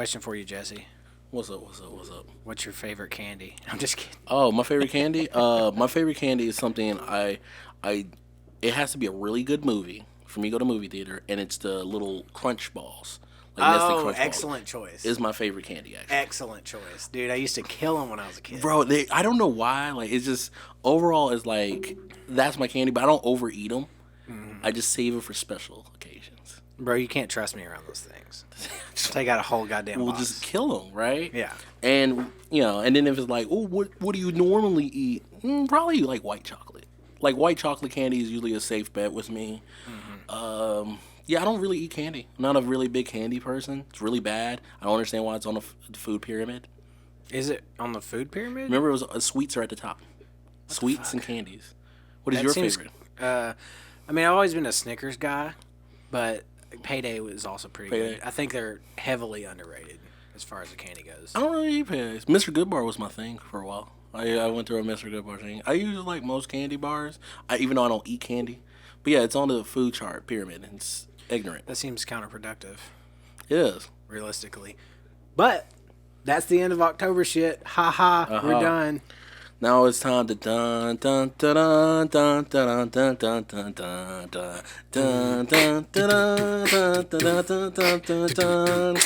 question for you, Jesse. What's up? What's your favorite candy? I'm just kidding. Oh, my favorite candy? My favorite candy is something it has to be a really good movie for me to go to movie theater, and it's the little crunch balls. Nestle Crunch excellent balls choice. Is my favorite candy, actually. Excellent choice. Dude, I used to kill them when I was a kid. Bro, I don't know why. Like, it's just, overall, it's like, that's my candy, but I don't overeat them. Mm-hmm. I just save it for special occasions. Bro, you can't trust me around those things. Take out a whole goddamn box. Just kill them, right? Yeah. And, and then if it's like, oh, what do you normally eat? Probably like white chocolate. Like, white chocolate candy is usually a safe bet with me. Mm-hmm. Yeah, I don't really eat candy. I'm not a really big candy person. It's really bad. I don't understand why it's on the food pyramid. Is it on the food pyramid? Remember, it was sweets are at the top. Sweets and candies. What is your favorite? I mean, I've always been a Snickers guy, but Payday was also pretty good. I think they're heavily underrated as far as the candy goes. I don't really eat Paydays. Mr. Goodbar was my thing for a while. I went through a Mr. Goodbar thing. I usually like most candy bars, even though I don't eat candy. But yeah, it's on the food chart pyramid, and it's ignorant. That seems counterproductive. It is. Realistically. But that's the end of October shit. Ha ha. We're done. Now it's time to dun dun dun dun dun dun dun dun dun dun dun dun dun dun dun dun dun dun.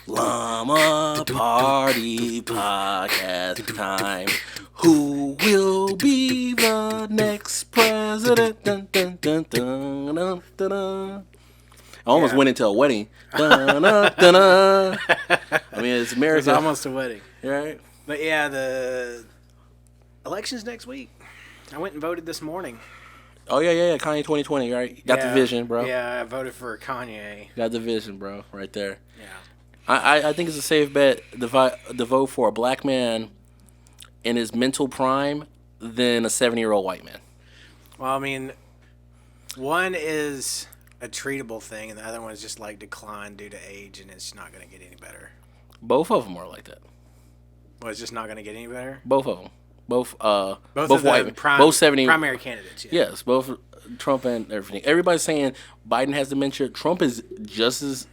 Llama Party Podcast time. Who will be the next president? Dun dun dun dun dun dun. I almost went into a wedding. Dun, dun, dun, dun. I mean, it's America. It's almost a wedding. Right? But yeah, the election's next week. I went and voted this morning. Oh, yeah. Kanye 2020, right? Got the vision, bro. Yeah, I voted for Kanye. Got the vision, bro, right there. Yeah. I think it's a safe bet to vote for a black man in his mental prime than a 70-year-old white man. Well, I mean, one is a treatable thing, and the other one is just like decline due to age, and it's not going to get any better. Both of them are like that. Well, it's just not going to get any better? Both of them. Both white men. Both 70 primary candidates. Yeah. Yes, both Trump and everything. Everybody's saying Biden has dementia. Trump is just as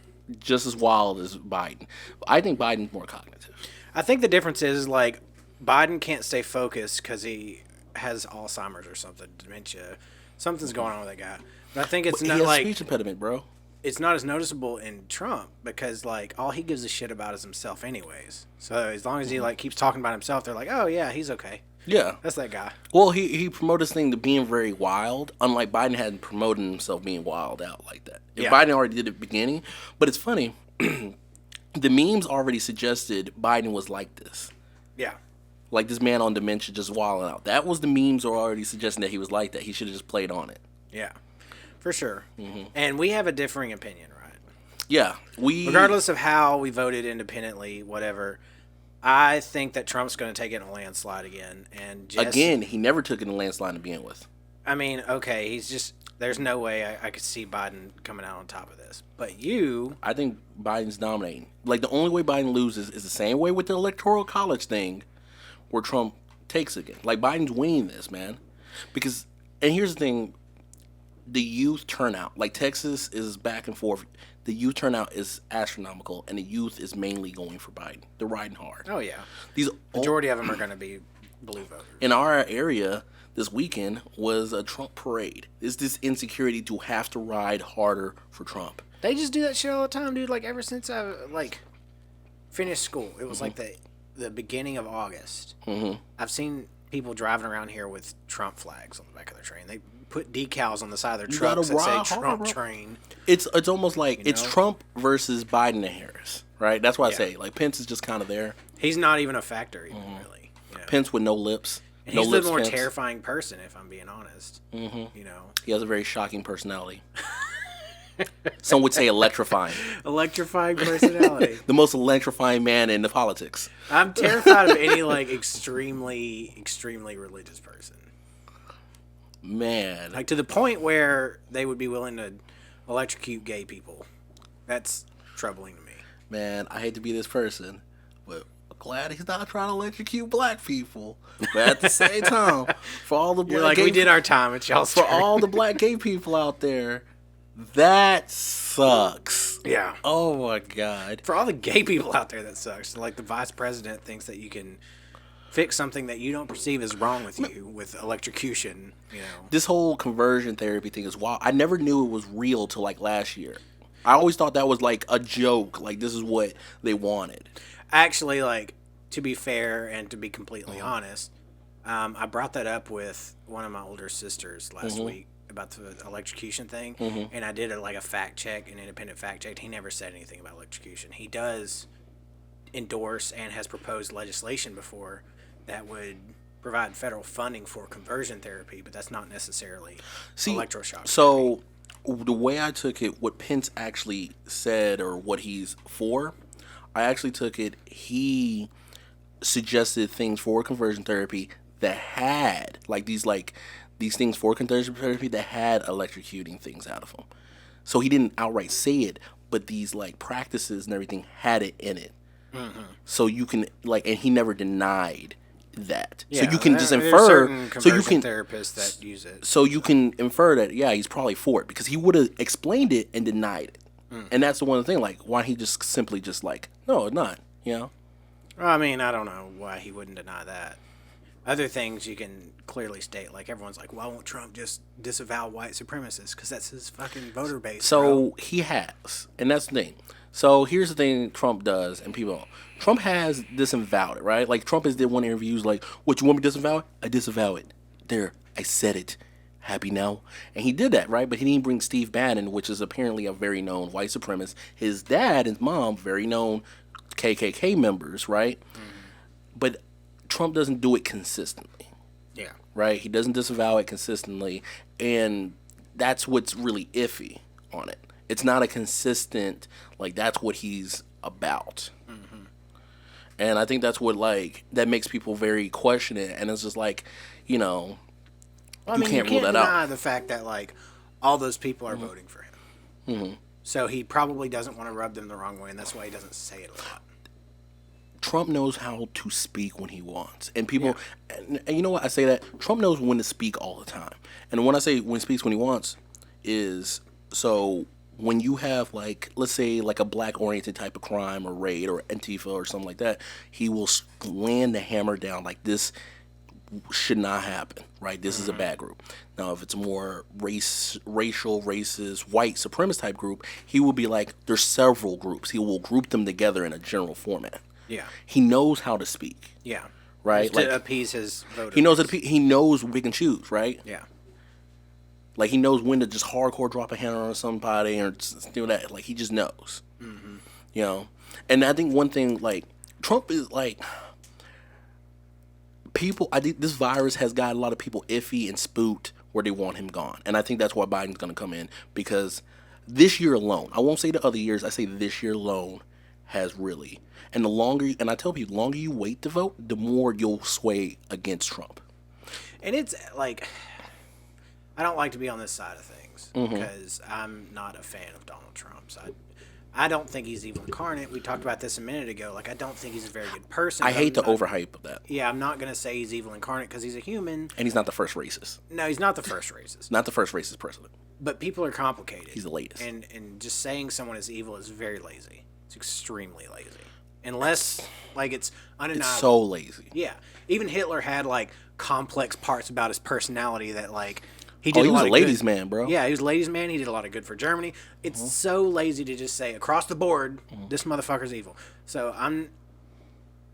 wild as Biden. I think Biden's more cognitive. I think the difference is like Biden can't stay focused because he has Alzheimer's or something, dementia. Something's going on with that guy. But I think it's not like speech impediment, bro. It's not as noticeable in Trump because like all he gives a shit about is himself, anyways. So as long as he like keeps talking about himself, they're like, oh yeah, he's okay. Yeah, that's that guy. Well, he promoted this thing to being very wild, unlike Biden hadn't promoted himself being wild out like that. Biden already did it at the beginning, but it's funny. The memes already suggested Biden was like this. Yeah. Like this man on dementia just wilding out. That was the memes were already suggesting that he was like that. He should have just played on it. Yeah, for sure. Mm-hmm. And we have a differing opinion, right? Yeah. Regardless of how we voted independently, whatever, I think that Trump's going to take it in a landslide again. And again, he never took it in a landslide to begin with. I mean, okay, he's just... There's no way I could see Biden coming out on top of this. But I think Biden's dominating. Like, the only way Biden loses is the same way with the Electoral College thing where Trump takes again. Like, Biden's winning this, man. Because, and here's the thing, the youth turnout. Like, Texas is back and forth. The youth turnout is astronomical, and the youth is mainly going for Biden. They're riding hard. Oh, yeah. Majority of them are going to be blue voters. In our area... This weekend was a Trump parade. It's this insecurity to have to ride harder for Trump. They just do that shit all the time, dude. Like, ever since I, finished school. It was, the beginning of August. Mm-hmm. I've seen people driving around here with Trump flags on the back of their train. They put decals on the side of their trucks that say Trump train. It's almost like it's Trump versus Biden and Harris, right? That's why I say, Pence is just kind of there. He's not even a factor, really. You know? Pence with no lips. And he's the more terrifying person, if I'm being honest. Mm-hmm. You know, he has a very shocking personality. Some would say electrifying. Electrifying personality. The most electrifying man in the politics. I'm terrified of any extremely, extremely religious person. Man, to the point where they would be willing to electrocute gay people. That's troubling to me. Man, I hate to be this person, but. Glad he's not trying to electrocute black people, but at the same time, for all the black we did our time. It's y'all's for all the black gay people out there That sucks. Yeah. Oh my god. For all the gay people out there, that sucks. Like the vice president thinks that you can fix something that you don't perceive as wrong with you with electrocution, you know. This whole conversion therapy thing is wild. I never knew it was real till like last year. I always thought that was like a joke. Like this is what they wanted. Actually, like, to be fair and to be completely honest, I brought that up with one of my older sisters last week about the electrocution thing, and I did a fact check, an independent fact check. He never said anything about electrocution. He does endorse and has proposed legislation before that would provide federal funding for conversion therapy, but that's not necessarily electroshock So the way I took it, what Pence actually said or what he's for, I actually took it, he suggested things for conversion therapy that had these things for conversion therapy that had electrocuting things out of them. So he didn't outright say it, but these like practices and everything had it in it. So you can and he never denied that. Yeah, so you can just infer. Certain So you conversion can therapists that use it. So you can infer that he's probably for it because he would have explained it and denied it. And that's the one thing. Like why he just simply just like no, it's not. You know. Well, I mean, I don't know why he wouldn't deny that. Other things you can clearly state, like everyone's like, why won't Trump just disavow white supremacists? Because that's his fucking voter base. So he has, and that's the thing. So here's the thing Trump does, and Trump has disavowed it, right? Like Trump did one interview, he's like, what, you want me to disavow it? I disavow it. There, I said it. Happy now? And he did that, right? But he didn't bring Steve Bannon, which is apparently a very known white supremacist. His dad and mom, very known KKK members, right? But Trump doesn't do it consistently. Yeah. Right? He doesn't disavow it consistently. And that's what's really iffy on it. It's not a consistent, like, that's what he's about. And I think that's what, like, that makes people very question it. And it's just like, you know, Well, you can't rule that deny out. the fact that, like, all those people are voting for him. So he probably doesn't want to rub them the wrong way, and that's why he doesn't say it a lot. Trump knows how to speak when he wants. And people, and you know what? I say that. Trump knows when to speak all the time. And when I say when he speaks when he wants, is so when you have, like, let's say, like a black-oriented type of crime or raid or Antifa or something like that, he will land the hammer down like this should not happen, right? This is a bad group. Now, if it's a more racial, racist, white supremacist type group, he will be like, there's several groups. He will group them together in a general format. Yeah. He knows how to speak. Yeah. Right? To appease his voters. He knows he knows pick and choose, right? Yeah. Like he knows when to just hardcore drop a hammer on somebody or do that. Like he just knows. You know? And I think one thing, like, Trump is like I think this virus has got a lot of people iffy and spooked where they want him gone. And I think that's why Biden's gonna come in, because this year alone, I won't say the other years, I say this year alone has really, and I tell people, the longer you wait to vote, the more you'll sway against Trump. And it's like, I don't like to be on this side of things because I'm not a fan of Donald Trump. So I don't think he's evil incarnate. We talked about this a minute ago. Like, I don't think he's a very good person. I hate the overhype of that. Yeah, I'm not going to say he's evil incarnate because he's a human. And he's not the first racist. No, he's not the first racist. Not the first racist president. But people are complicated. He's the latest. And just saying someone is evil is very lazy. It's extremely lazy. Unless, like, it's undeniable. It's so lazy. Yeah. Even Hitler had, like, complex parts about his personality that, like, he was a ladies' man, bro. Yeah, he was a ladies' man. He did a lot of good for Germany. It's so lazy to just say across the board, this motherfucker's evil. So I'm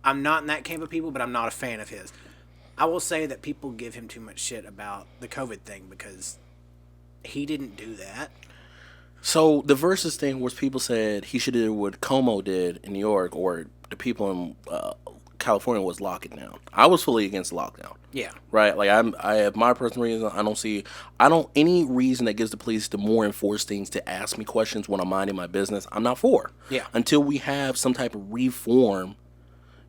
not in that camp of people, but I'm not a fan of his. I will say that people give him too much shit about the COVID thing because he didn't do that. So the versus thing was people said he should have did what Como did in New York, or the people in California was lock it down. I was fully against lockdown. Yeah. Right? Like I have my personal reason. I don't any reason that gives the police to more enforce things to ask me questions when I'm minding my business, I'm not for. Yeah. Until we have some type of reform,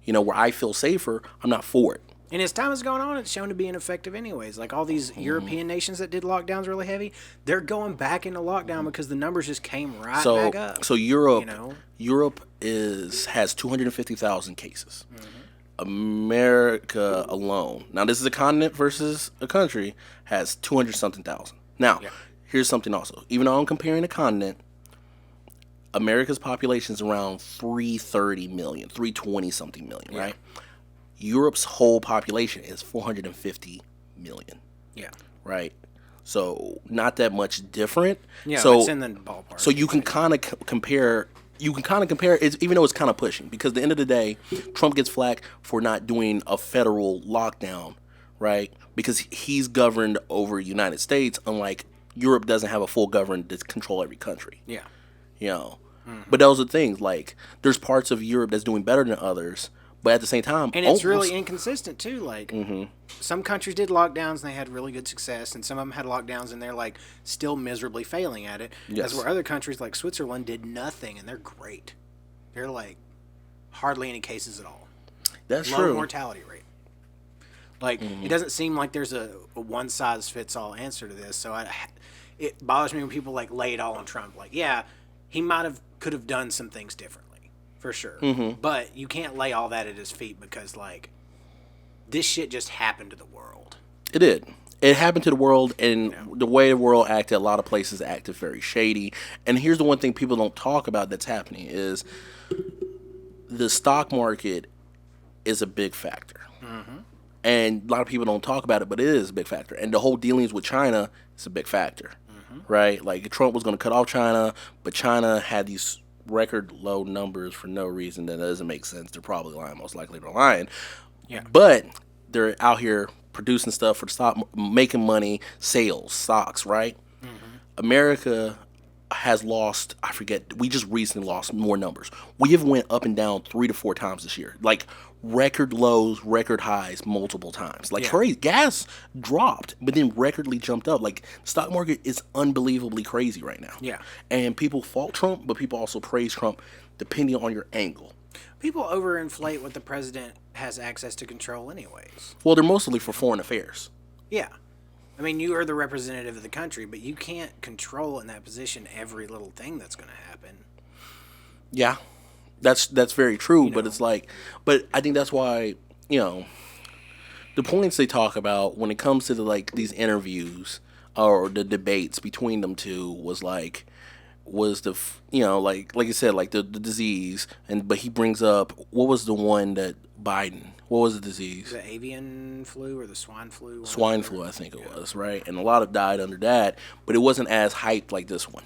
where I feel safer, I'm not for it. And as time has gone on, it's shown to be ineffective anyways. Like all these European nations that did lockdowns really heavy, they're going back into lockdown because the numbers just came back up. So Europe has 250,000 cases. America alone, now this is a continent versus a country, has 200-something thousand. Now, here's something also. Even though I'm comparing a continent, America's population is around 330 million, 320 something million, Yeah. right? Europe's whole population is 450 million. Yeah. Right? So not that much different. Yeah, so it's in the ballpark. So you can kind of compare. You can kind of compare, even though it's kind of pushing, because at the end of the day, Trump gets flack for not doing a federal lockdown, right? Because he's governed over the United States, unlike Europe doesn't have a full government to control every country. Yeah. You know, but those are things like there's parts of Europe that's doing better than others, but at the same time, And it's really inconsistent too. Like some countries did lockdowns and they had really good success, and some of them had lockdowns and they're like still miserably failing at it. Yes. As where other countries like Switzerland did nothing and they're great. They're like hardly any cases at all. That's Low true. mortality rate. Like it doesn't seem like there's a one size fits all answer to this. So it bothers me when people like lay it all on Trump. Like, yeah, he could have done some things differently for sure, but you can't lay all that at his feet because like this shit just happened to the world. It did. It happened to the world, and the way the world acted, a lot of places acted very shady. And here's the one thing people don't talk about that's happening is the stock market is a big factor. And a lot of people don't talk about it, but it is a big factor. And the whole dealings with China is a big factor, right? Like Trump was going to cut off China, but China had these record low numbers for no reason that doesn't make sense. They're probably lying, most likely they're lying. Yeah. But they're out here producing stuff for the stock, making money, sales, stocks, right? America has lost, I forget, we just recently lost more numbers. We have went up and down 3 to 4 times this year. Like record lows, record highs multiple times. Like crazy. Gas dropped, but then recordly jumped up. Like the stock market is unbelievably crazy right now. Yeah. And people fault Trump, but people also praise Trump depending on your angle. People overinflate what the president has access to control anyways. Well, they're mostly for foreign affairs. Yeah. I mean, you are the representative of the country, but you can't control in that position every little thing that's going to happen. Yeah, that's very true. But it's like, but I think that's why, the points they talk about when it comes to these interviews or the debates between them two was like you said, like the disease, but he brings up, what was the one that Biden, what was the disease? The avian flu or the swine flu? Swine flu, I think it was, right? And a lot of died under that, but it wasn't as hyped like this one.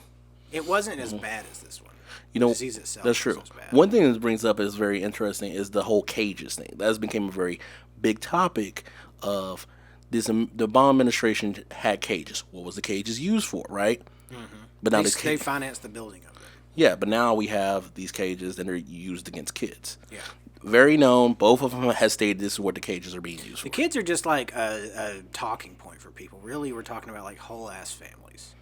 It wasn't as bad as this one. The disease itself. That's true. Bad. One thing that brings up is very interesting is the whole cages thing. That has become a very big topic of this. The Obama administration had cages. What was the cages used for, right? But now they financed the building of them. Yeah, but now we have these cages that are used against kids. Yeah. Very known. Both of them has stated this is what the cages are being used for. The kids are just like a talking point for people. Really, we're talking about like whole ass families.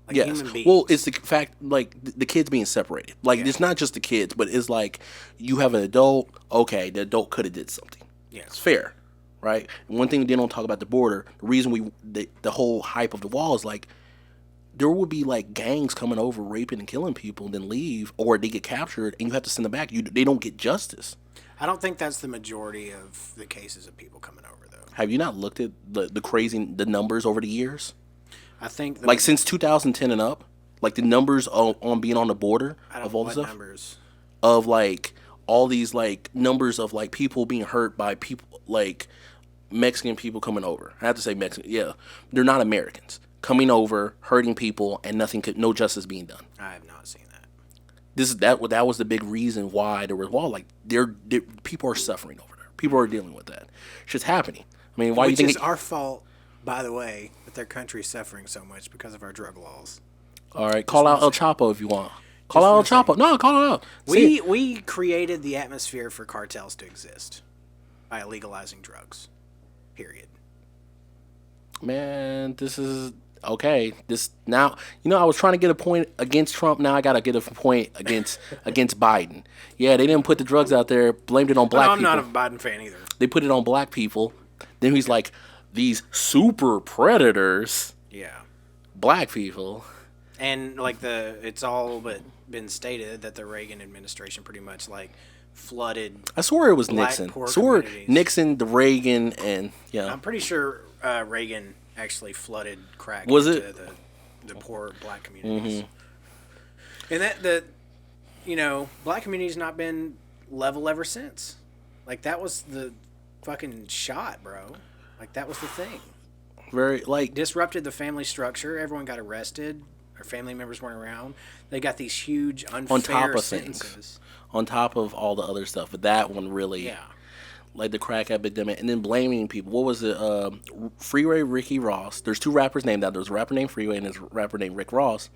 Like human beings. Well, it's the fact, like, the kids being separated. Like, it's not just the kids, but it's like, you have an adult, okay, the adult could have did something. Yeah. It's fair, right? And one thing they don't talk about the border, the reason the whole hype of the wall is, like, there would be, like, gangs coming over, raping and killing people, and then leave, or they get captured, and you have to send them back. They don't get justice. I don't think that's the majority of the cases of people coming over, though. Have you not looked at the numbers over the years? I think since 2010 and up, like the numbers on being on the border of all this stuff, numbers of like all these like numbers of like people being hurt by people like Mexican people coming over. I have to say Mexican, yeah, they're not Americans coming over, hurting people, and no justice being done. I have not seen that. That was the big reason why there was wall. Like people are suffering over there. People are dealing with that. Shit's happening. I mean, why do you think it's our fault? By the way, that their country's suffering so much because of our drug laws. All right, call out El Chapo if you want. Call out El Chapo. No, call it out. We created the atmosphere for cartels to exist by legalizing drugs. Period. Man, this is okay. This now, I was trying to get a point against Trump. Now I gotta get a point against Biden. Yeah, they didn't put the drugs out there. Blamed it on black people. I'm not a Biden fan either. They put it on black people. Then he's like, these super predators. Yeah. Black people. And like it's all but been stated that the Reagan administration pretty much like flooded. I swore it was Nixon. Nixon, the Reagan, and I'm pretty sure Reagan actually flooded crack. Was it? the poor black communities. And black community's not been level ever since. Like, that was the fucking shot, bro. Like, that was the thing. Very, like... Disrupted the family structure. Everyone got arrested. Our family members weren't around. They got these huge, unfair on top of sentences. Things. On top of all the other stuff. But that one really... Yeah. Like the crack epidemic. And then blaming people. What was it? Freeway Ricky Ross. There's two rappers named that. There's a rapper named Freeway and there's a rapper named Rick Ross.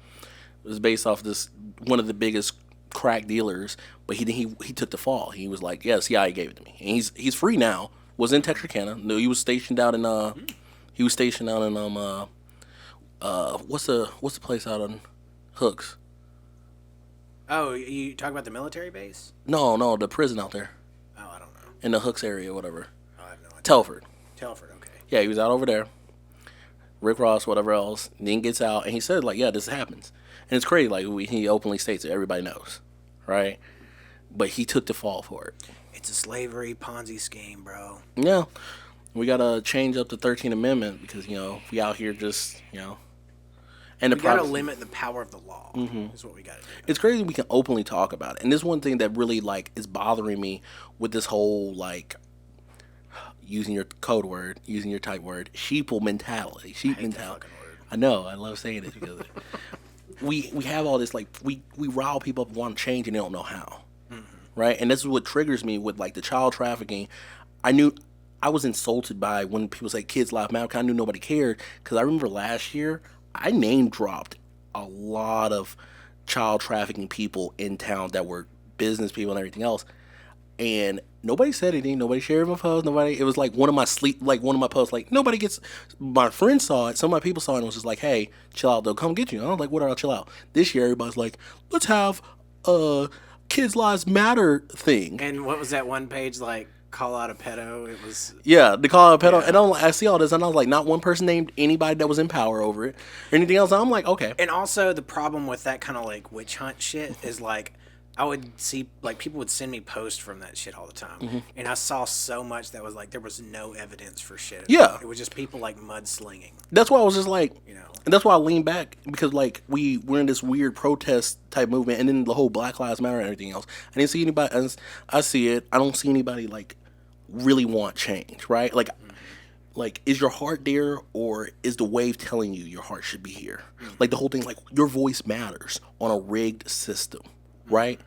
It was based off this... One of the biggest crack dealers. But he took the fall. He was like, yeah, CIA gave it to me. And he's free now. Was in Texarkana. No, he was stationed out in... what's the place out on Hooks? Oh, you talk about the military base? No, the prison out there. Oh, I don't know. In the Hooks area, whatever. Oh, I have no idea. Telford, okay. Yeah, he was out over there. Rick Ross, whatever else. Then gets out, and he said, like, yeah, this happens. And it's crazy, like, he openly states it. Everybody knows, right? But he took the fall for it. It's a slavery Ponzi scheme, bro. Yeah. We got to change up the 13th Amendment because, we out here just, And we got to limit the power of the law is what we got to do. It's crazy we can openly talk about it. And this one thing that really, like, is bothering me with this whole, like, using your code word, using your type word, sheeple mentality. Sheep mentality. I know. I love saying it because we have all this, like, we rile people up and want to change and they don't know how. Right? And this is what triggers me with, like, the child trafficking. I was insulted by when people say Kids Life Matter. I knew nobody cared because I remember last year I name dropped a lot of child trafficking people in town that were business people and everything else, and nobody said anything. Nobody shared my post. Nobody. It was like one of my posts. Like nobody gets. My friends saw it. Some of my people saw it and was just like, "Hey, chill out. They'll come get you." I was like, "What? I'll chill out." This year, everybody's like, "Let's have a Kids Lives Matter thing." And what was that one page like? Call out a pedo. It was the call out a pedo, and I see all this, and I was like, not one person named anybody that was in power over it or anything else. I'm like, okay. And also the problem with that kind of like witch hunt shit is like I would see like people would send me posts from that shit all the time, and I saw so much that was like there was no evidence for shit. Yeah, it was just people like mudslinging. That's why I was just like, and that's why I leaned back because like we're in this weird protest type movement, and then the whole Black Lives Matter and everything else. I didn't see anybody. I see it. I don't see anybody like really want change, right? Like is your heart there, or is the wave telling you your heart should be here? Like the whole thing, like your voice matters on a rigged system, right?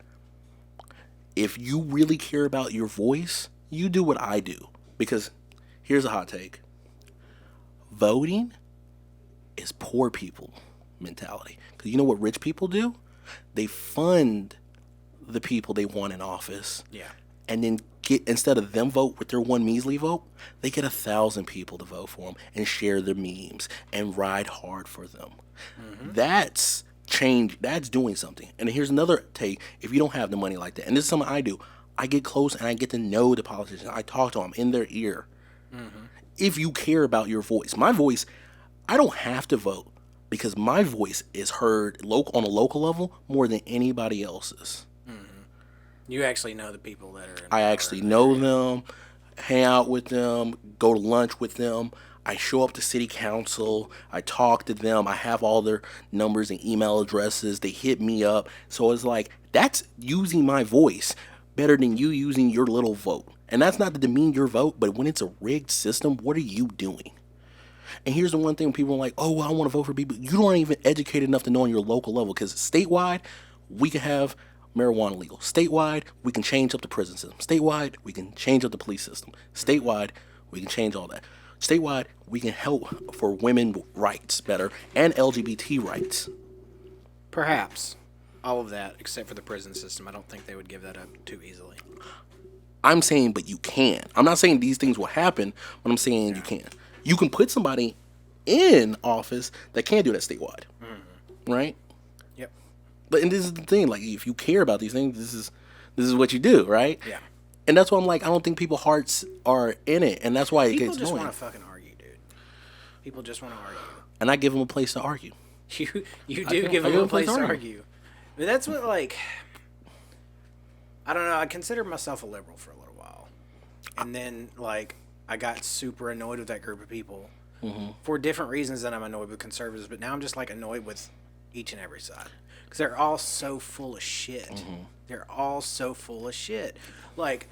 If you really care about your voice, you do what I do. Because here's a hot take. Voting is poor people mentality. Because you know what rich people do? They fund the people they want in office. Yeah. And then instead of them vote with their one measly vote, they get 1,000 people to vote for them and share their memes and ride hard for them. That's change. That's doing something. And here's another take. If you don't have the money like that, and this is something I do, I get close and I get to know the politicians. I talk to them in their ear. If you care about your voice, my voice, I don't have to vote because my voice is heard on a local level more than anybody else's. You actually know the people that are in I actually know them, hang out with them, go to lunch with them. I show up to city council. I talk to them. I have all their numbers and email addresses. They hit me up. So it's like, that's using my voice better than you using your little vote. And that's not to demean your vote, but when it's a rigged system, what are you doing? And here's the one thing people are like, oh, well, I want to vote for people. You aren't even educated enough to know on your local level because statewide, we can have marijuana legal. Statewide, we can change up the prison system. Statewide, we can change up the police system. Statewide, we can change all that. Statewide, we can help for women rights better and LGBT rights. Perhaps. All of that, except for the prison system. I don't think they would give that up too easily. I'm saying, but you can. I'm not saying these things will happen, but I'm saying you can. You can put somebody in office that can do that statewide. Right? Yep. But and this is the thing, like if you care about these things, this is what you do, right? Yeah. And that's why I'm like, I don't think people's hearts are in it, and that's why it gets annoying. People just want to fucking argue, dude. People just want to argue. And I give them a place to argue. You do give them a place to argue. But that's what, like, I don't know. I considered myself a liberal for a little while, and then like I got super annoyed with that group of people for different reasons than I'm annoyed with conservatives. But now I'm just like annoyed with each and every side because they're all so full of shit. They're all so full of shit. Like,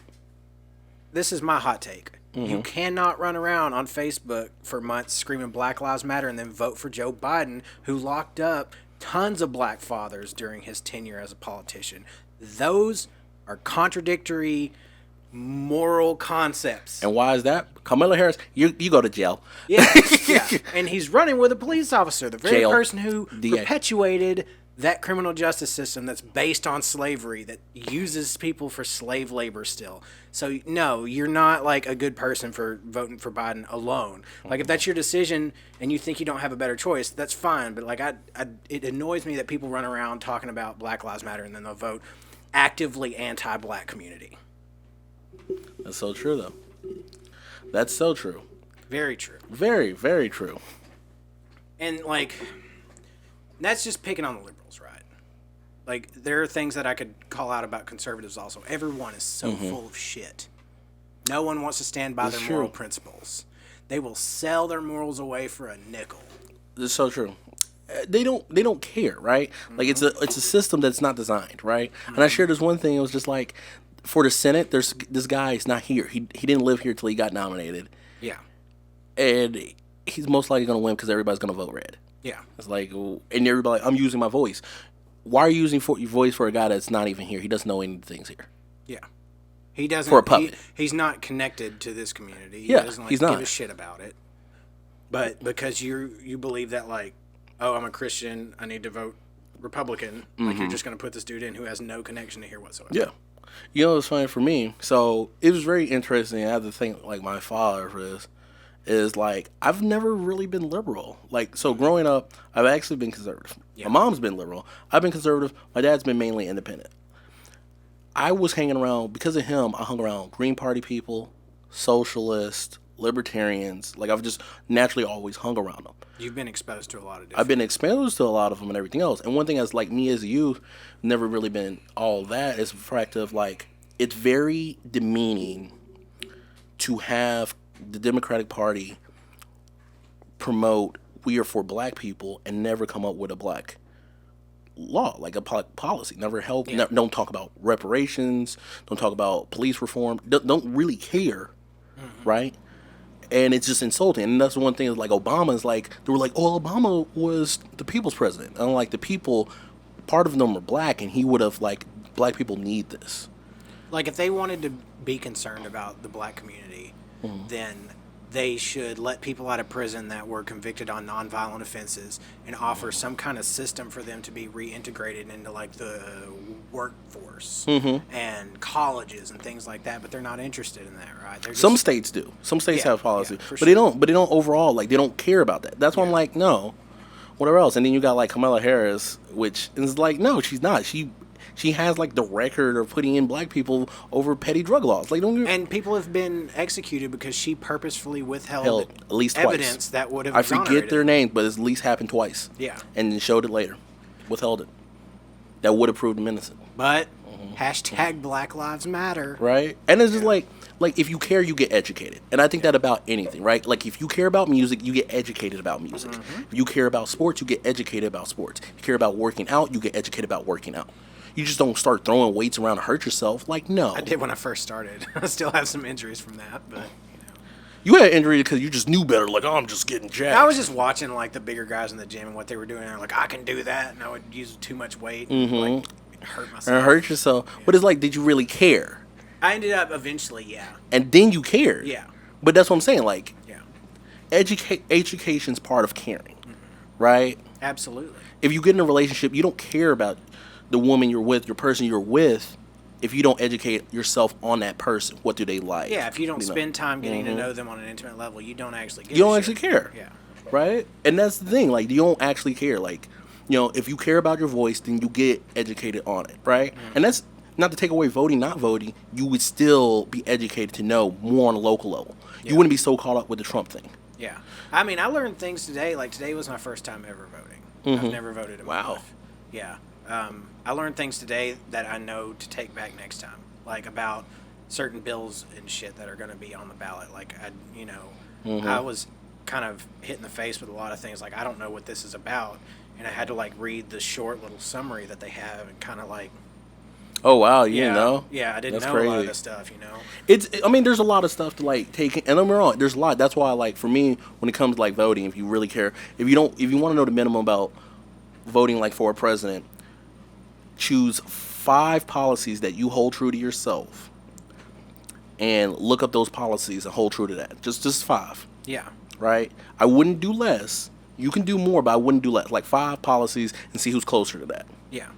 this is my hot take. You cannot run around on Facebook for months screaming Black Lives Matter and then vote for Joe Biden, who locked up tons of black fathers during his tenure as a politician. Those are contradictory moral concepts. And why is that? Kamala Harris, you go to jail. Yeah. And he's running with a police officer, the very Jail. person who DA. perpetuated that criminal justice system that's based on slavery, that uses people for slave labor still. So, no, you're not like a good person for voting for Biden alone. Like, if that's your decision and you think you don't have a better choice, that's fine. But, like, it annoys me that people run around talking about Black Lives Matter and then they'll vote actively anti-black community. That's so true, though. That's so true. Very true. Very, very true. And, like, that's just picking on the liberals, right? Like, there are things that I could call out about conservatives also. Everyone is so full of shit. No one wants to stand by their moral principles. They will sell their morals away for a nickel. That's so true. They don't care, right? Like, it's a system that's not designed, right? And I shared this one thing. It was just like, for the Senate, there's this guy is not here. He didn't live here till he got nominated. Yeah. And he's most likely going to win because everybody's going to vote red. Yeah. It's like, and everybody, I'm using my voice. Why are you using your voice for a guy that's not even here? He doesn't know anything's here. Yeah. He doesn't. For a puppet. He's not connected to this community. He Yeah, doesn't he's give not. a shit about it. But because you believe that, like, oh, I'm a Christian, I need to vote Republican. Like, you're just going to put this dude in who has no connection to here whatsoever. Yeah. You know what's funny for me? So it was very interesting. I had to thank like my father for this. Is like I've never really been liberal. Like so, growing up, I've actually been conservative. Yeah. My mom's been liberal. I've been conservative. My dad's been mainly independent. I was hanging around because of him. I hung around Green Party people, socialists, libertarians. Like I've just naturally always hung around them. You've been exposed to a lot of different... I've been exposed to a lot of them and everything else. And one thing that's like me as a youth, never really been all that is the fact of like, it's very demeaning to have the Democratic Party promote we are for black people and never come up with a black law, like a policy. Never help, don't talk about reparations, don't talk about police reform, don't really care, right? And it's just insulting. And that's one thing is like Obama's like, they were like, oh, Obama was the people's president. And like the people, part of them are black and he would have like, black people need this. Like if they wanted to be concerned about the black community, then they should let people out of prison that were convicted on nonviolent offenses and offer some kind of system for them to be reintegrated into like the workforce and colleges and things like that. But they're not interested in that, right? They're just, some states do. Some states have policy, but sure. they don't. But they don't overall. Like they don't care about that. That's why I'm like, no. Whatever else, and then you got like Kamala Harris, which is like, no, she's not. She has like the record of putting in black people over petty drug laws. Like, and people have been executed because she purposefully withheld at least evidence twice. that would have. I forget their names, but it's at least happened twice. Yeah, and then showed it later, withheld it. That would have proved them innocent. But hashtag Black Lives Matter. Right, and it's just like if you care, you get educated, and I think that about anything, right? Like if you care about music, you get educated about music. If you care about sports, you get educated about sports. If you care about working out, you get educated about working out. You just don't start throwing weights around to hurt yourself. Like, no. I did when I first started. I still have some injuries from that, but, you had injury because you just knew better. Like, oh, I'm just getting jacked. I was just watching, like, the bigger guys in the gym and what they were doing. And I'm like, I can do that. And I would use too much weight and, like, hurt myself. And hurt yourself. Yeah. But it's like, did you really care? I ended up eventually, yeah. And then you cared. Yeah. But that's what I'm saying. Like, education's part of caring, right? Absolutely. If you get in a relationship, you don't care about the woman you're with, your person you're with, if you don't educate yourself on that person. What do they like? Yeah, if you don't spend time getting to know them on an intimate level, you don't actually give You don't actually care. Yeah. Right? And that's the thing. Like, you don't actually care. Like, you know, if you care about your voice, then you get educated on it, right? And that's not to take away voting, not voting. You would still be educated to know more on a local level. You wouldn't be so caught up with the Trump thing. Yeah. I mean, I learned things today. Like, today was my first time ever voting. I've never voted in my life. Yeah. I learned things today that I know to take back next time, like about certain bills and shit that are going to be on the ballot. Like, I was kind of hit in the face with a lot of things. Like, I don't know what this is about. And I had to, like, read the short little summary that they have and kind of, like... Oh, wow, you didn't know? Yeah, I didn't That's know crazy. a lot of this stuff, you know? I mean, there's a lot of stuff to, like, take... And don't get me wrong, there's a lot. That's why, like, for me, when it comes to, like, voting, if you really care... If you want to know the minimum about voting, like, for a president, choose 5 policies that you hold true to yourself. And look up those policies and hold true to that. Just 5. Yeah. Right? I wouldn't do less. You can do more, but I wouldn't do less. Like 5 policies and see who's closer to that. Yeah.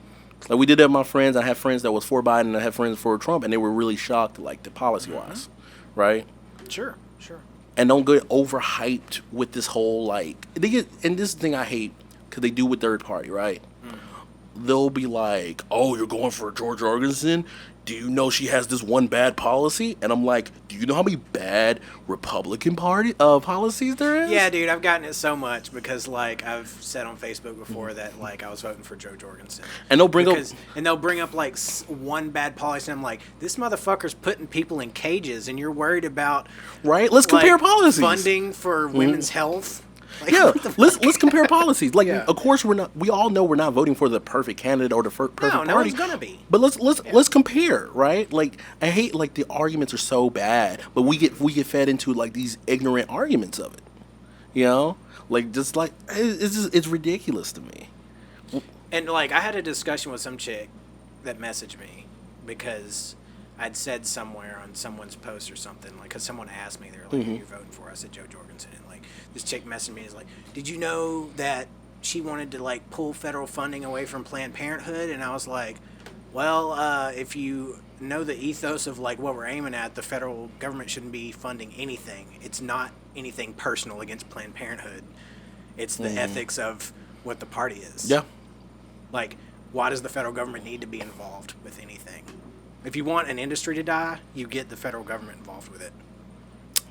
Like we did that with my friends. I have friends that was for Biden and I have friends for Trump, and they were really shocked, like the policy-wise. Right? Sure. And don't get overhyped with this whole, like... And this is the thing I hate, because they do with third party, right? They'll be like, oh, you're going for George Jorgensen? Do you know she has this one bad policy? And I'm like, do you know how many bad Republican Party policies there is? Yeah, dude, I've gotten it so much because, like, I've said on Facebook before that, like, I was voting for Joe Jorgensen. And they'll bring up, like, one bad policy, and I'm like, this motherfucker's putting people in cages, and you're worried about... Right? Let's compare policies. Funding for women's health. Like, yeah, let's compare policies. Like, Yeah. of course, we all know we're not voting for the perfect candidate or the perfect party. No one's gonna be. But let's compare, right? Like, I hate, like, the arguments are so bad, but we get fed into, like, these ignorant arguments of it. You know, like, just like it's ridiculous to me. And, like, I had a discussion with some chick that messaged me because I'd said somewhere on someone's post or something, like, because someone asked me, they were like, who you're voting for? I said Joe Jorgensen. And, like, this chick messaged me, is like, did you know that she wanted to, like, pull federal funding away from Planned Parenthood? And I was like, well, if you know the ethos of, like, what we're aiming at, the federal government shouldn't be funding anything. It's not anything personal against Planned Parenthood. It's the ethics of what the party is. Yeah. Like, why does the federal government need to be involved with anything? If you want an industry to die, you get the federal government involved with it.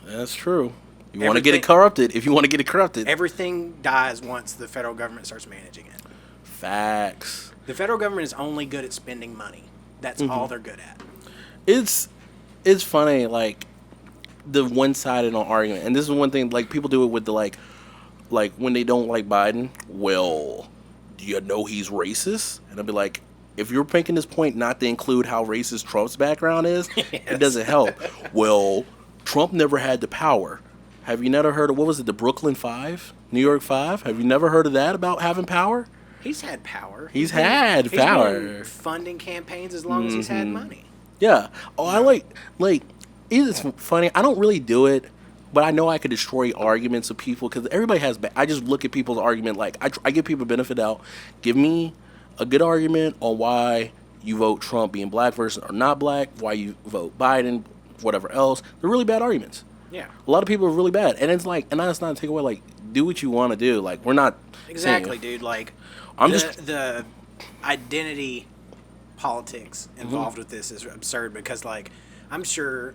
That's true. You want to get it corrupted. If you want to get it corrupted, everything dies once the federal government starts managing it. Facts. The federal government is only good at spending money. That's all they're good at. It's funny, like, the one-sided on argument, and this is one thing, like, people do it with the like when they don't like Biden. Well, do you know he's racist? And I'll be like, if you're making this point not to include how racist Trump's background is, it doesn't help. Well, Trump never had the power. Have you never heard of, what was it, the Brooklyn 5? New York 5? Have you never heard of that about having power? He's had power. He's had power. He's been funding campaigns as long as he's had money. Yeah. Oh, I like, it's funny. I don't really do it, but I know I could destroy arguments of people because everybody has, I just look at people's argument, like, I give people benefit out. Give me a good argument on why you vote Trump being black versus or not black, why you vote Biden, whatever else. They're really bad arguments. Yeah. A lot of people are really bad. And it's like, and that's not to take away, like, do what you want to do. Like, we're not exactly, saying, dude. Like, I'm the identity politics involved with this is absurd because, like, I'm sure,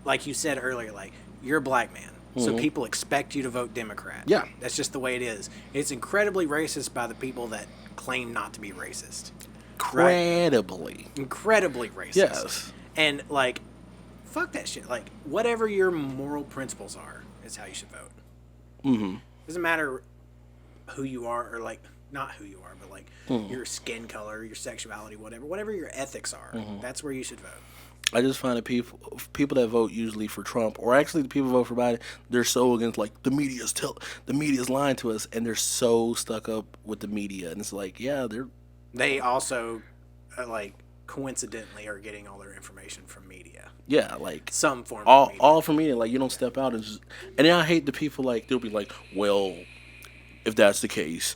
like you said earlier, like, you're a black man. So people expect you to vote Democrat. Yeah. That's just the way it is. It's incredibly racist by the people that claim not to be racist. Incredibly. Right? Incredibly racist. Yes. And, like, fuck that shit. Like, whatever your moral principles are is how you should vote. Mm-hmm. Doesn't matter who you are or, like, not who you are, but, like, your skin color, your sexuality, whatever your ethics are, that's where you should vote. I just find that people that vote usually for Trump, or actually the people who vote for Biden, they're so against, like, the media's lying to us, and they're so stuck up with the media, and it's like, yeah, they also, like, coincidentally are getting all their information from media. Yeah, like, some form of media. All from media. Like, you don't step out and just, and then I hate the people, like, they'll be like, well, if that's the case,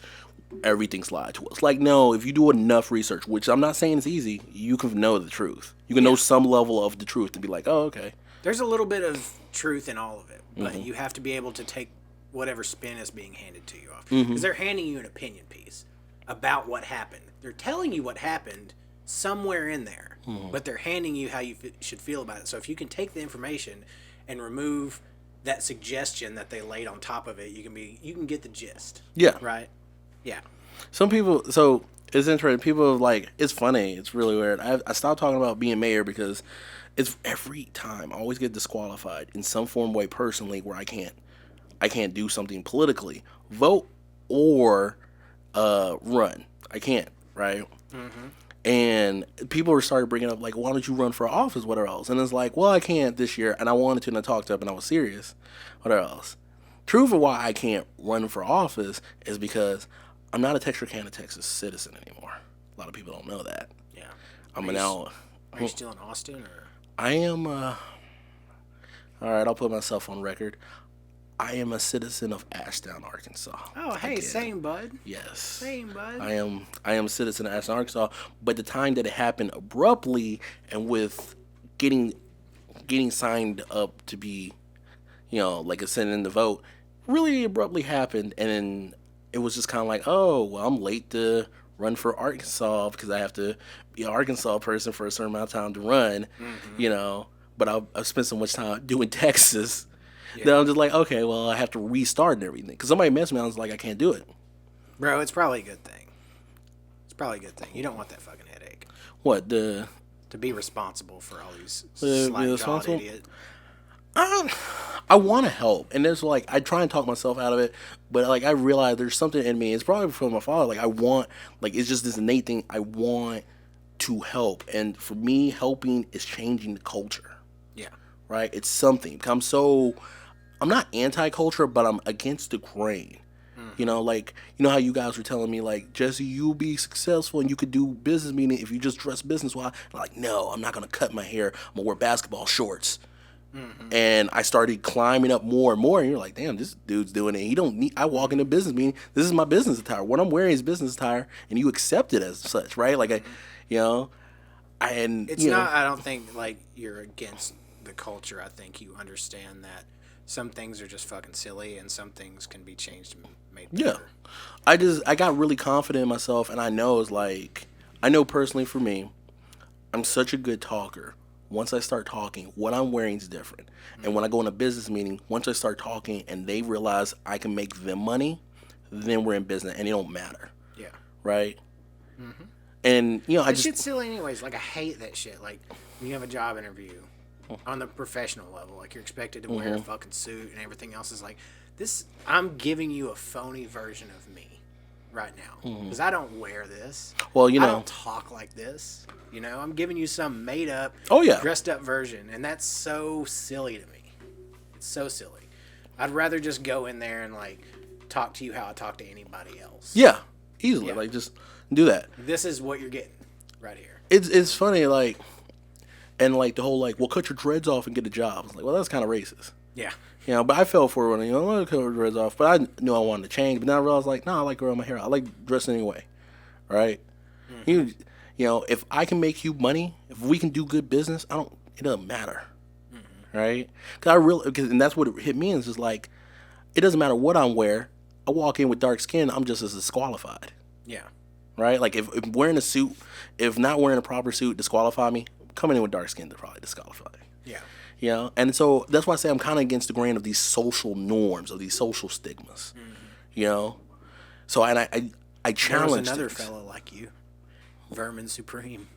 everything's lied to us. Like, no, if you do enough research, which I'm not saying it's easy, you can know the truth. You can know some level of the truth and be like, oh, okay. There's a little bit of truth in all of it, but you have to be able to take whatever spin is being handed to you off. Because they're handing you an opinion piece about what happened. They're telling you what happened somewhere in there, but they're handing you how you should feel about it. So if you can take the information and remove that suggestion that they laid on top of it, you can get the gist. Yeah. Right? Yeah. Some people, so it's interesting. People are like, it's funny. It's really weird. I stopped talking about being mayor because it's every time I always get disqualified in some form, way, personally, where I can't I can't do something politically, vote or run. I can't, right? Mm-hmm. And people were started bringing up, like, why don't you run for office, whatever else? And it's like, well, I can't this year, and I wanted to, and I talked up, and I was serious, whatever else. Truth of why I can't run for office is because I'm not a Texarkana, Texas citizen anymore. A lot of people don't know that. Yeah. Are you still in Austin, or? I am, all right, I'll put myself on record. I am a citizen of Ashdown, Arkansas. Oh, hey, same, bud. Yes. Same, bud. I am a citizen of Ashdown, Arkansas, but the time that it happened abruptly and with getting signed up to be, like ascending the vote, really abruptly happened, and then it was just kind of like, oh, well, I'm late to run for Arkansas because I have to be an Arkansas person for a certain amount of time to run, but I've spent so much time doing Texas. Yeah. Then I'm just like, okay, well, I have to restart and everything. Because somebody messed me, I was like, I can't do it. Bro, it's probably a good thing. It's probably a good thing. You don't want that fucking headache. What, to be responsible for all these slack-jawed idiots. I want to help. And there's like, I try and talk myself out of it. But like, I realize there's something in me. It's probably from my father. Like, I want, like, it's just this innate thing. I want to help. And for me, helping is changing the culture. Yeah. Right? It's something. I'm not anti-culture, but I'm against the grain. Like, how you guys were telling me, like, Jesse, you'll be successful and you could do business meeting if you just dress business-wise. I'm like, no, I'm not going to cut my hair. I'm going to wear basketball shorts. Mm-hmm. And I started climbing up more and more. And you're like, damn, this dude's doing it. I walk into a business meeting. This is my business attire. What I'm wearing is business attire. And you accept it as such, right? Like, and it's not, I don't think, like, you're against the culture. I think you understand that some things are just fucking silly and some things can be changed and made better. Yeah. I got really confident in myself, and I know personally for me, I'm such a good talker. Once I start talking, what I'm wearing is different. Mm-hmm. And when I go in a business meeting, once I start talking and they realize I can make them money, then we're in business and it don't matter. Yeah. Right? Mm-hmm. And, that shit's silly anyways. Like, I hate that shit. Like, when you have a job interview on the professional level, like, you're expected to wear a fucking suit and everything else is like, I'm giving you a phony version of me right now. Because I don't wear this. Well, I don't talk like this. I'm giving you some made up, dressed up version. And that's so silly to me. It's so silly. I'd rather just go in there and, like, talk to you how I talk to anybody else. Yeah. Easily. Yeah. Like, just do that. This is what you're getting right here. It's funny, like, and, like, the whole, like, well, cut your dreads off and get a job. It's like, well, that's kind of racist. Yeah. But I fell for it when, I let cut my dreads off. But I knew I wanted to change. But then I realized, like, no, I like growing my hair. I like dressing anyway. Right? Mm-hmm. If I can make you money, if we can do good business, it doesn't matter. Mm-hmm. Right? And that's what it hit me. Is just like, it doesn't matter what I'm wearing. I walk in with dark skin, I'm just as disqualified. Yeah. Right? Like, if wearing a suit, if not wearing a proper suit disqualify me, coming in with dark skin, they're probably disqualified. Yeah. And so that's why I say I'm kind of against the grain of these social norms, of these social stigmas. Mm-hmm. So, and I challenge another fellow like you, Vermin Supreme.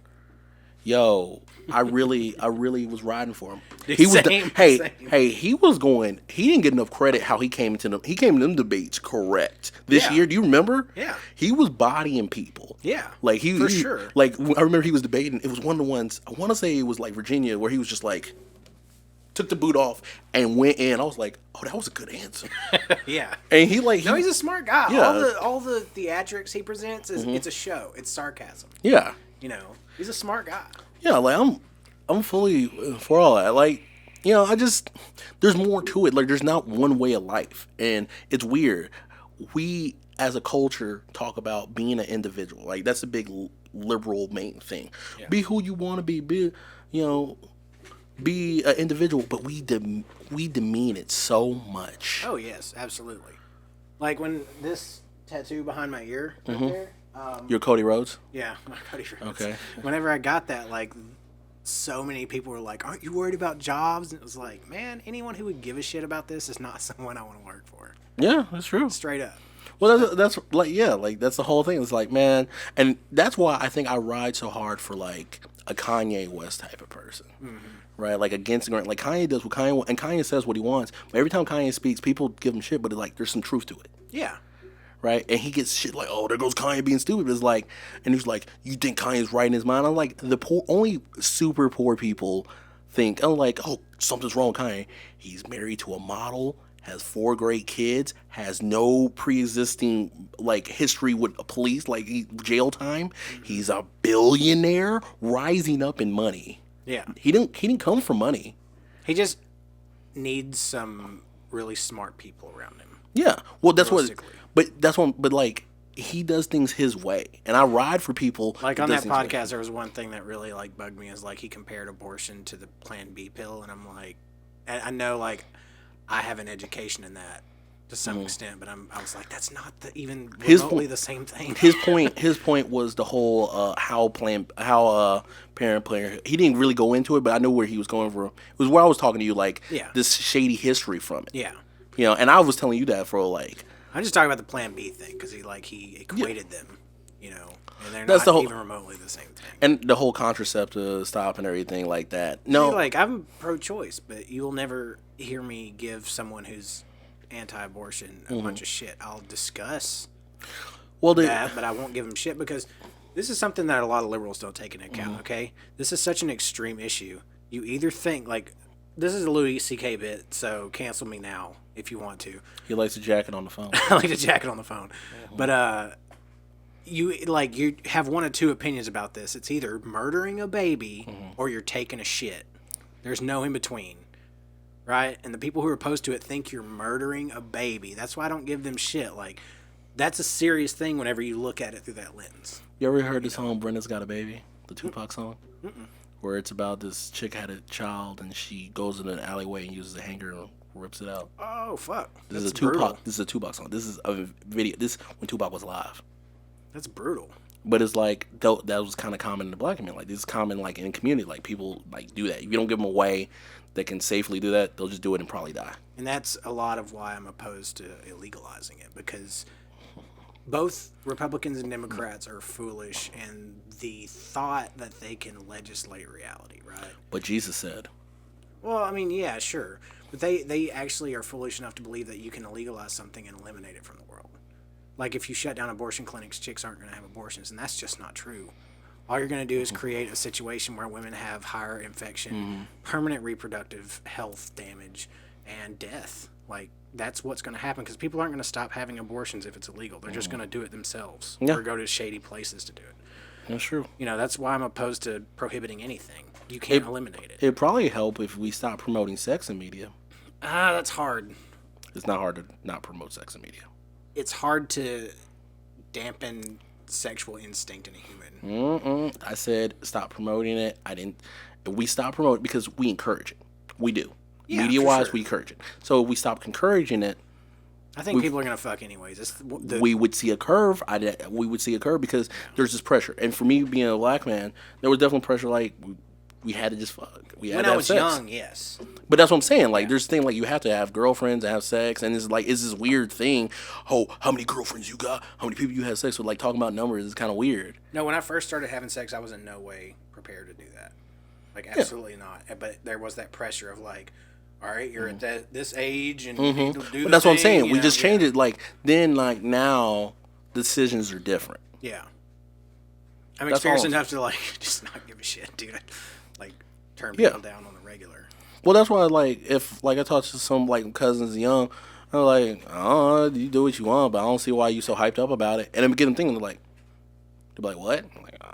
Yo, I really was riding for him. He was he was going. He didn't get enough credit how he came to them debates correct this year. Do you remember? Yeah, he was bodying people. Yeah, like he sure. Like, I remember he was debating. It was one of the ones, I want to say it was like Virginia, where he was just like took the boot off and went in. I was like, oh, that was a good answer. Yeah, and he's a smart guy. Yeah. all the theatrics he presents is it's a show. It's sarcasm. Yeah. He's a smart guy. Yeah, like, I'm fully for all that. Like, there's more to it. Like, there's not one way of life. And it's weird. We, as a culture, talk about being an individual. Like, that's a big liberal main thing. Yeah. Be who you want to be. Be an individual. But we demean it so much. Oh, yes, absolutely. Like, when this tattoo behind my ear right there. Your Cody Rhodes? Yeah, my Cody Rhodes. Okay. Whenever I got that, like, so many people were like, aren't you worried about jobs? And it was like, man, anyone who would give a shit about this is not someone I want to work for. Yeah, that's true. Straight up. Well, that's like, yeah, like, that's the whole thing. It's like, man, and that's why I think I ride so hard for, like, a Kanye West type of person. Mm-hmm. right? Like against the grain. Like Kanye does what Kanye and Kanye says what he wants. But every time Kanye speaks, people give him shit. But like, there's some truth to it. Yeah. Right, and he gets shit like, "Oh, there goes Kanye being stupid." It's like, and he's like, "You think Kanye's right in his mind?" I'm like, the poor, only super poor people think. I'm like, "Oh, something's wrong with Kanye. He's married to a model, has 4 great kids, has no pre-existing like history with police, like jail time. He's a billionaire, rising up in money. Yeah, he didn't come from money. He just needs some really smart people around him. Yeah, well, that's what." But like he does things his way, and I ride for people. Like on that podcast, there was one thing that really like bugged me is like he compared abortion to the Plan B pill, and I'm like, I know like I have an education in that to some extent, but I was like, that's not even remotely the same thing. His point was the whole parent player. He didn't really go into it, but I know where he was going from. It was where I was talking to you, like this shady history from it. Yeah, and I was telling you that for like. I'm just talking about the Plan B thing because he equated them, and they're not even remotely the same thing. And the whole contraceptive stop and everything like that. No, see, like I'm pro-choice, but you will never hear me give someone who's anti-abortion a bunch of shit. I'll discuss that, but I won't give them shit because this is something that a lot of liberals don't take into account. Okay, this is such an extreme issue. You either think like. This is a Louis C.K. bit, so cancel me now if you want to. He likes to jacket on the phone. I like to jacket on the phone. But you have one of two opinions about this. It's either murdering a baby or you're taking a shit. There's no in between. Right? And the people who are opposed to it think you're murdering a baby. That's why I don't give them shit. Like, that's a serious thing whenever you look at it through that lens. You ever heard the song Brenda's Got a Baby? The Tupac song? Mm-mm. Where it's about this chick had a child and she goes in an alleyway and uses a hanger and rips it out. Oh fuck! This is a Tupac song. This is a video. This when Tupac was alive. That's brutal. But it's like that was kind of common in the black community. Like this is common like in the community. Like people like do that. If you don't give them a way that can safely do that, they'll just do it and probably die. And that's a lot of why I'm opposed to illegalizing it because. Both Republicans and Democrats are foolish in the thought that they can legislate reality, right? But Jesus said. Well, I mean, yeah, sure. But they actually are foolish enough to believe that you can legalize something and eliminate it from the world. Like if you shut down abortion clinics, chicks aren't going to have abortions, and that's just not true. All you're going to do is create a situation where women have higher infection, permanent reproductive health damage, and death. Like, that's what's going to happen because people aren't going to stop having abortions if it's illegal. They're just going to do it themselves or go to shady places to do it. That's true. That's why I'm opposed to prohibiting anything. You can't eliminate it. It'd probably help if we stop promoting sex in media. That's hard. It's not hard to not promote sex in media. It's hard to dampen sexual instinct in a human. I said stop promoting it. We stop promoting it because we encourage it. We do. Yeah, media-wise, we encourage it. So if we stop encouraging it, I think people are gonna fuck anyways. We would see a curve. We would see a curve because there's this pressure. And for me, being a black man, there was definitely pressure. Like we had to just fuck. We had to have sex. When I was young, yes. But that's what I'm saying. Like there's this thing like you have to have girlfriends and have sex, and it's this weird thing. Oh, how many girlfriends you got? How many people you had sex with? Like talking about numbers is kind of weird. No, when I first started having sex, I was in no way prepared to do that. Like absolutely not. But there was that pressure of like. All right, you're at this age, and you need to do But that's what I'm saying. We just changed it. Like then, like now, decisions are different. Yeah, I'm experienced enough to like just not give a shit, dude. Like turn people down on the regular. Well, that's why if I talk to some like cousins young, I'm like, oh, you do what you want, but I don't see why you so hyped up about it. And then get them thinking they're like, what? I'm like, I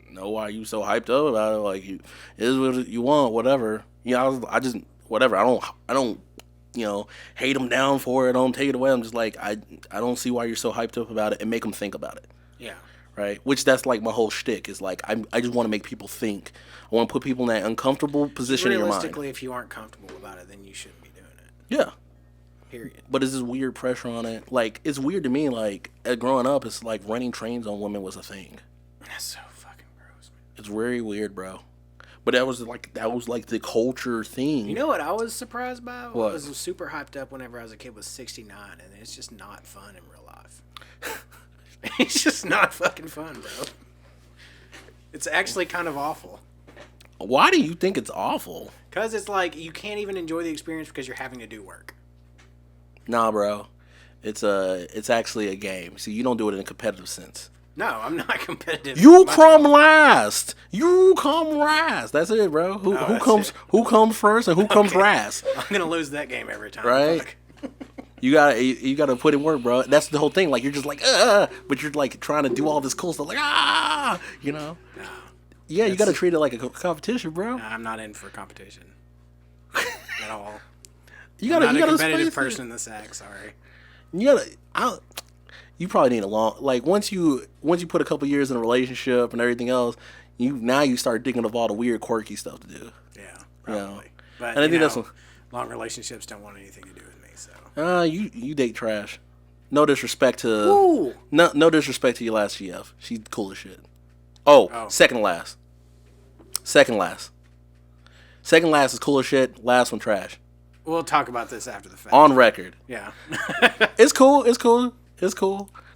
don't know why you so hyped up about it. Like it is what you want, whatever. I just. Whatever. I don't, hate them down for it. I don't take it away. I'm just like, I don't see why you're so hyped up about it and make them think about it. Yeah. Right? Which that's like my whole shtick is like, I just want to make people think. I want to put people in that uncomfortable position in your mind. Realistically, if you aren't comfortable about it, then you shouldn't be doing it. Yeah. Period. But there's this weird pressure on it. Like, it's weird to me, like, growing up, it's like running trains on women was a thing. That's so fucking gross, man. It's very weird, bro. But that was like the culture thing. You know what I was surprised by? What? I was super hyped up whenever I was a kid was 69, and it's just not fun in real life. It's just not fucking fun, bro. It's actually kind of awful. Why do you think it's awful? Because it's like you can't even enjoy the experience because you're having to do work. Nah, bro. It's actually a game. See, you don't do it in a competitive sense. No, I'm not competitive. You come last. You come last. That's it, bro. Who comes first and who comes last? I'm gonna lose that game every time. Right? You gotta put in work, bro. That's the whole thing. Like you're just like, but you're like trying to do all this cool stuff, like you know. No, yeah, you gotta treat it like a competition, bro. I'm not in for competition at all. You gotta a competitive person in the sack. Sorry. You probably need a long once you put a couple years in a relationship and everything else, you start thinking of all the weird quirky stuff to do. Yeah, probably. You know? But and I think that's long relationships don't want anything to do with me. So you date trash. No disrespect to no disrespect to your last GF. She's cool as shit. Oh. Second last. Second last is cool as shit. Last one trash. We'll talk about this after the fact. On record. Yeah. It's cool.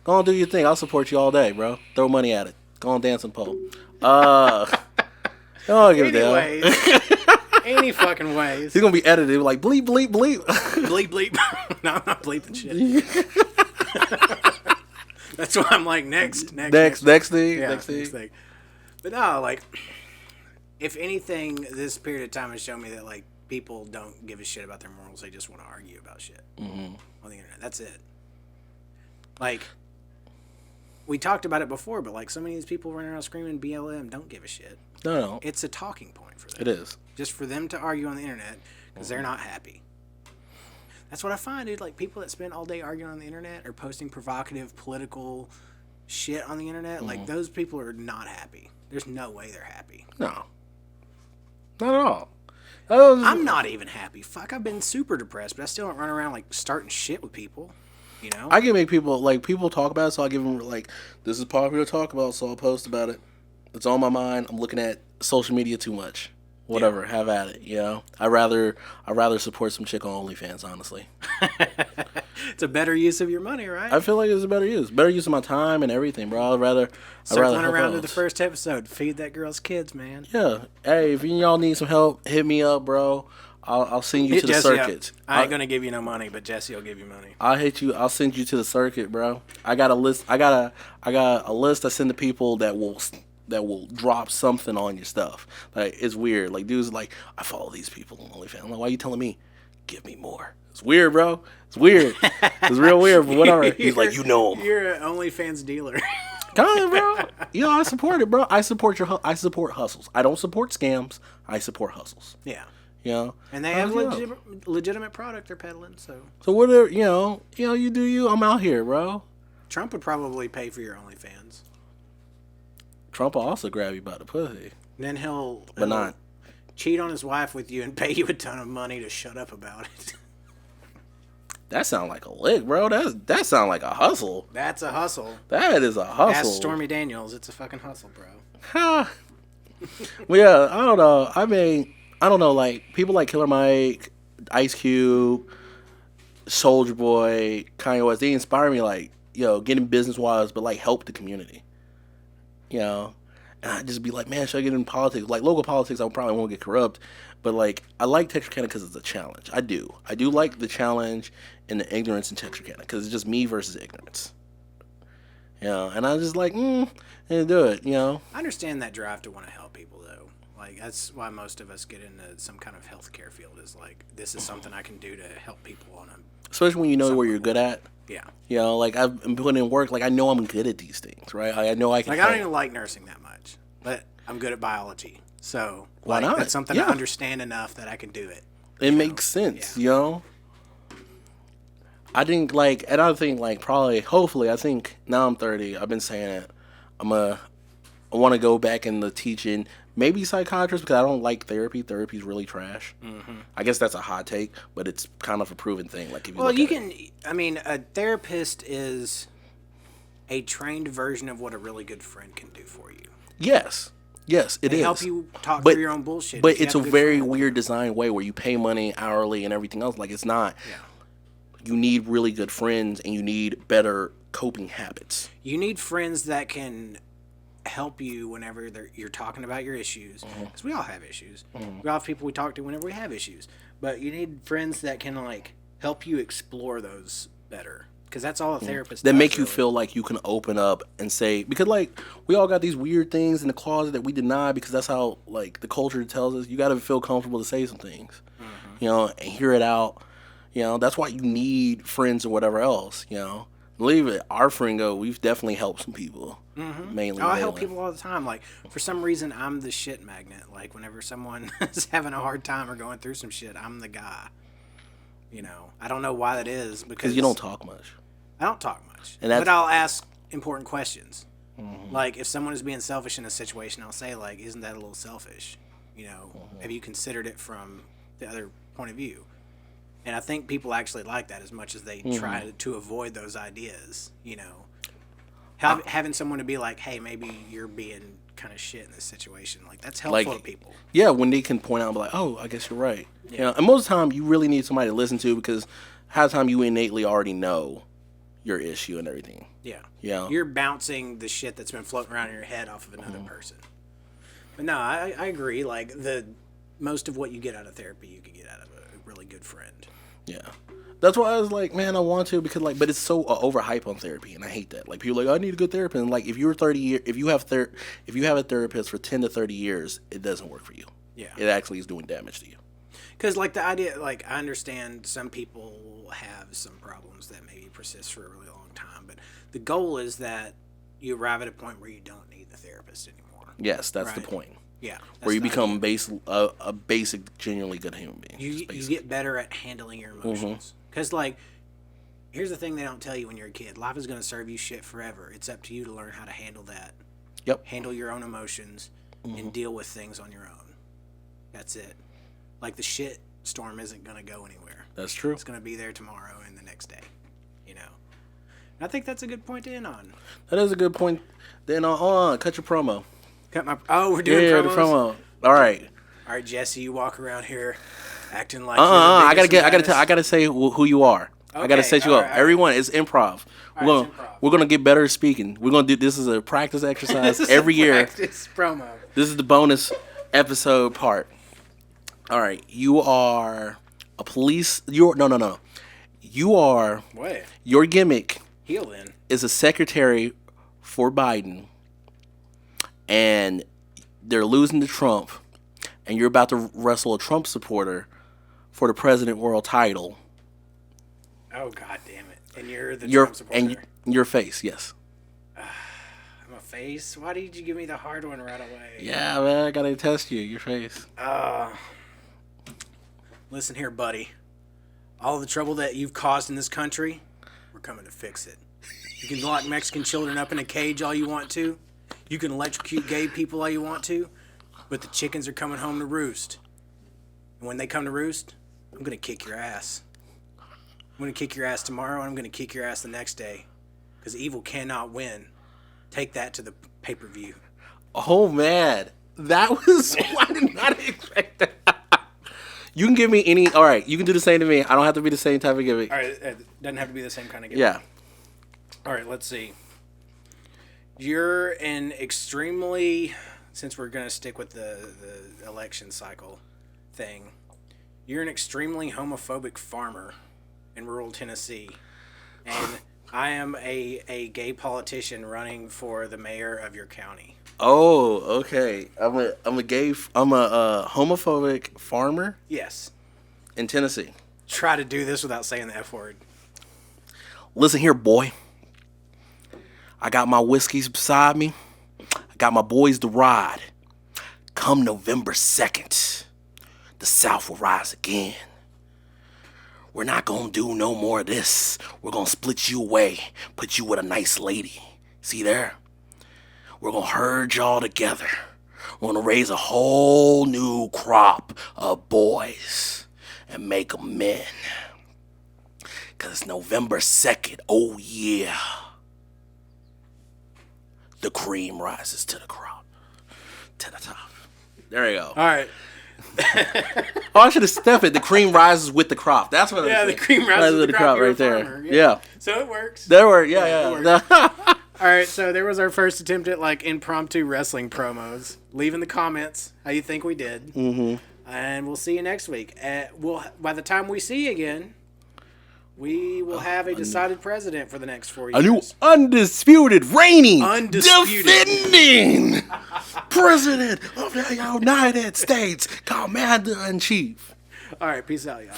Go on, do your thing. I'll support you all day, bro. Throw money at it. Go on, dance and pole. Don't give a damn. Any fucking ways. He's gonna be edited like bleep bleep bleep. Bleep bleep. No, I'm not bleeping shit. That's why I'm like next thing. Next thing. But no, like, if anything, this period of time has shown me that like people don't give a shit about their morals. They just want to argue about shit on the internet. That's it. Like, we talked about it before, but like so many of these people running around screaming BLM don't give a shit. No. It's a talking point for them. It is. Just for them to argue on the internet because they're not happy. That's what I find, dude. Like, people that spend all day arguing on the internet or posting provocative political shit on the internet, like, those people are not happy. There's no way they're happy. No. Not at all. I'm not even happy. Fuck, I've been super depressed, but I still don't run around, like, starting shit with people. You know? I can make people talk about it, so I give them, like, this is popular to talk about, so I'll post about it. It's on my mind. I'm looking at social media too much. Whatever, have at it, you know? I'd rather support some chick on OnlyFans, honestly. It's a better use of your money, right? I feel like it's a better use of my time and everything, bro. I'd rather circling around to the first episode. Feed that girl's kids, man. Yeah. Hey, if y'all need some help, hit me up, bro. I'll send you to the circuit. I ain't gonna give you no money, but Jesse will give you money. I'll send you to the circuit, bro. I got a list. I got a list I send to people that will drop something on your stuff. Like, it's weird. Like, dudes like, I follow these people on OnlyFans. I'm like, why are you telling me? Give me more. It's weird, bro. It's weird. It's real weird, but whatever. He's like, you know him. You're an OnlyFans dealer. Come on, bro. You know, I support it, bro. I support hustles. I don't support scams. I support hustles. Yeah. You know? And they have legitimate product they're peddling, so. So whatever, you do you. I'm out here, bro. Trump would probably pay for your OnlyFans. Trump will also grab you by the pussy. And then he'll not cheat on his wife with you and pay you a ton of money to shut up about it. That sound like a lick, bro. That sound like a hustle. That's a hustle. That is a hustle. Ask Stormy Daniels. It's a fucking hustle, bro. Well, yeah, I don't know. I mean, I don't know. Like, people like Killer Mike, Ice Cube, Soulja Boy, Kanye West, they inspire me, like, getting business-wise, but, like, help the community. And I'd just be like, man, should I get in politics? Like, local politics, I probably won't get corrupt. But, like, I like Texarkana because it's a challenge. I do. I do like the challenge and the ignorance in Texarkana because it's just me versus ignorance. And I was just like, and do it, I understand that drive to want to help people, though. Like, that's why most of us get into some kind of healthcare field is, like, this is something I can do to help people on a... Especially when you know where you're good at. Yeah. Like, I've been putting in work. Like, I know I'm good at these things, right? I know I can. Like, I don't even like nursing that much, but I'm good at biology. So, why not? That's something I understand enough that I can do it. It makes sense, I think, like, another thing, like, hopefully, I think now I'm 30. I've been saying it. I want to go back into teaching. Maybe psychiatrist because I don't like therapy. Therapy's really trash. Mm-hmm. I guess that's a hot take, but it's kind of a proven thing. Like, if you a therapist is a trained version of what a really good friend can do for you. Yes, it is. Help you talk through your own bullshit. But it's a very weird design way where you pay money hourly and everything else. Like, it's not. Yeah. You need really good friends and you need better coping habits. You need friends that can help you whenever you're talking about your issues, because we all have issues. We all have people we talk to whenever we have issues, but you need friends that can like help you explore those better, because that's all a therapist that does, make you really. feel like you can open up and say, because like we all got these weird things in the closet that we deny because that's how like the culture tells us. You got to feel comfortable to say some things, you know, and hear it out. You know, that's why you need friends or whatever else. You know, believe it, our Fringo, we've definitely helped some people. Mainly, I help people all the time. Like, for some reason, I'm the shit magnet. Like, whenever someone is having a hard time or going through some shit, I'm the guy. You know, I don't know why that is, because you don't talk much. I don't talk much, And but I'll ask important questions. Like, if someone is being selfish in a situation, I'll say, like, isn't that a little selfish? You know, have you considered it from the other point of view? And I think people actually like that as much as they try to avoid those ideas, you know. Having someone to be like, hey, maybe you're being kind of shit in this situation. Like, that's helpful to people. Yeah, when they can point out and be like, oh, I guess you're right. Yeah. You know, and most of the time, you really need somebody to listen to, because half the time you innately already know your issue and everything. Yeah. Yeah. You're bouncing the shit that's been floating around in your head off of another person. But no, I agree. Like, most of what you get out of therapy, you can get out of a really good friend. Yeah. That's why I was like, man, I want to, because like, but it's so overhype on therapy, and I hate that. Like, people are like, I need a good therapist. And like, if you're 30 years, if you have a therapist for 10 to 30 years, it doesn't work for you. Yeah. It actually is doing damage to you. Because like the idea, like, I understand some people have some problems that maybe persist for a really long time, but the goal is that you arrive at a point where you don't need the therapist anymore. Yes, that's right? the point. Yeah. Where you become a basic, genuinely good human being. You get better at handling your emotions. Because, like, here's the thing they don't tell you when you're a kid. Life is going to serve you shit forever. It's up to you to learn how to handle that. Yep. Handle your own emotions and deal with things on your own. That's it. Like, the shit storm isn't going to go anywhere. That's true. It's going to be there tomorrow and the next day. You know? And I think that's a good point to end on. That is a good point. Then, hold on. Cut your promo. We're doing promos? The promo. All right. All right, Jesse, you walk around here acting like I gotta say who you are. Okay, I gotta set you up. Right. Everyone, it's improv. We're gonna get better at speaking. We're gonna do this is a practice exercise every year. Practice promo. This is the bonus episode part. All right, you are a police. No. You are. What? Your gimmick Heel in. is a secretary for Biden, and they're losing to Trump, and you're about to wrestle a Trump supporter for the President World title. Oh, God damn it. And you're the Trump supporter. And your face, yes. I'm a face? Why did you give me the hard one right away? Yeah, man, I gotta test you. Your face. Listen here, buddy. All the trouble that you've caused in this country, we're coming to fix it. You can lock Mexican children up in a cage all you want to. You can electrocute gay people all you want to. But the chickens are coming home to roost. And when they come to roost, I'm going to kick your ass. I'm going to kick your ass tomorrow, and I'm going to kick your ass the next day. Because evil cannot win. Take that to the pay-per-view. Oh, man. That was... I did not expect that. You can give me any... All right, you can do the same to me. I don't have to be the same type of gimmick. All right, it doesn't have to be the same kind of gimmick. Yeah. All right, let's see. You're an extremely... Since we're going to stick with the election cycle thing, you're an extremely homophobic farmer in rural Tennessee. And I am a gay politician running for the mayor of your county. Oh, okay. I'm a homophobic farmer? Yes. In Tennessee. Try to do this without saying the F word. Listen here, boy. I got my whiskeys beside me. I got my boys to ride. Come November 2nd, the South will rise again. We're not going to do no more of this. We're going to split you away, put you with a nice lady. See there? We're going to herd y'all together. We're going to raise a whole new crop of boys and make them men. Because it's November 2nd. Oh, yeah. The cream rises to the crop. To the top. There you go. All right. Oh, I should have stepped it. The cream rises with the crop. That's what the cream rises with the crop right there. Farmer. Yeah. So it works. There were, yeah. All All right, so there was our first attempt at like impromptu wrestling promos. Leave in the comments how you think we did. Mm-hmm. And we'll see you next week. By the time we see you again, we will have a decided president for the next 4 years. A new undisputed, reigning, defending president of the United States, Commander-in-Chief. All right, peace out, y'all.